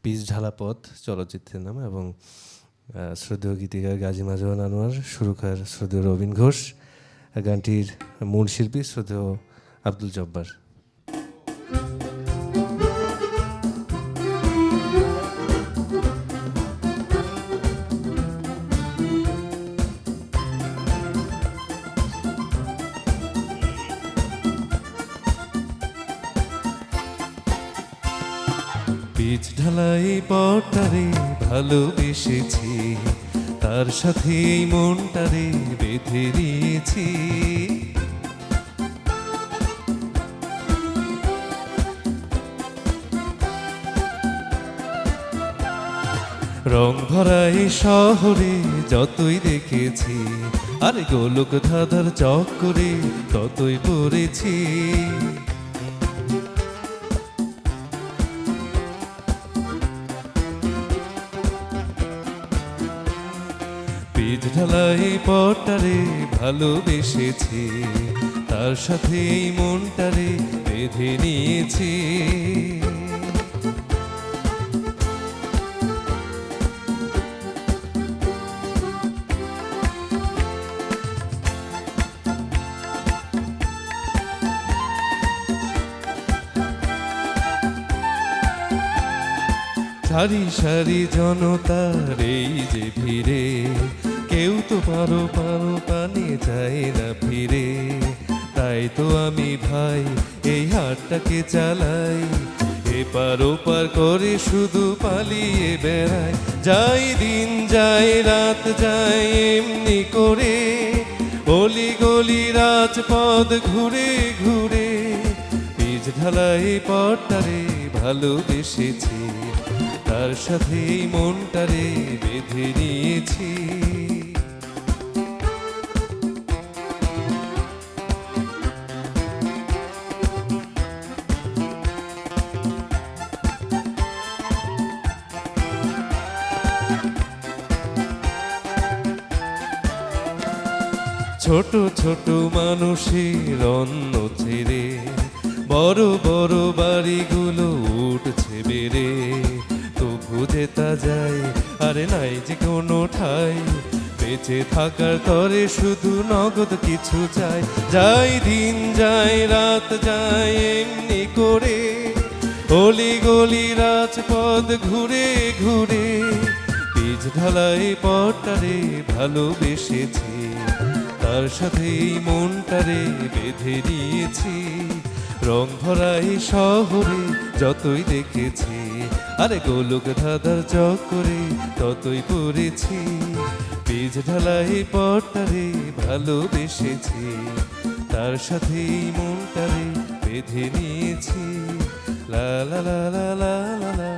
Pitch ঢালা পথ চলচ্চিত্রের নাম এবং শ্রদ্ধেয় গীতিকার গাজী মাজহারুল আনোয়ার, সুরকার শ্রদ্ধেয় রবীন ঘোষ, গানটির মূল শিল্পী শ্রদ্ধেয় আব্দুল জব্বার। পিচ ঢালাই পথটারে ভালোবেসেছি, তার সাথে এই মনটারে বেঁধে নিয়েছি। রং ভরা এই শহরে যতই দেখেছি, আরে গোলক ধাঁধার চক্করে ততই পড়েছি। পিচ ঢালাই পথটারে ভালোবেসেছি, তার সাথে এই মনটারে বেঁধে নিয়েছি। সারি সারি জনতার এই যে ভিড়ে, কেউ তো পারো পানে যায় না ফিরে। তাই তো আমি ভাই এই হাটটাকে চালাই, এপার ওপার করে শুধু পালিয়ে বেড়াই। যাই দিন যায় রাত যায় এমনি করে, অলি গলি রাজপথ ঘুরে ঘুরে। পিচ ঢালাই পথটারে ভালোবেসেছি, তার সাথে এই মনটারে বেঁধে নিয়েছি। ছোট ছোট মানুষের অন্ন ছেড়ে বড় বড় বাড়িগুলো উঠছে বেড়ে। তবু যেতা যায় আরে নাই যে কোনো ঠাই, বেঁচে থাকার তরে শুধু নগদ কিছু চাই। যাই দিন যায় রাত যায় এমনি করে, অলি গলি রাজপথ ঘুরে ঘুরে। পিচ ঢালাই পথটারে ভালোবেসেছি, তার সাথে এই মনটারে বেঁধে নিয়েছি। রং ভরা এই শহরে যতই দেখেছি, আরে গোলক ধাঁধার চক্করে ততই পড়েছি। পিচ ঢালাই পথটারে ভালোবেসেছি, তার সাথে এই মনটারে বেঁধে নিয়েছি। লা লা লা লা লা লা।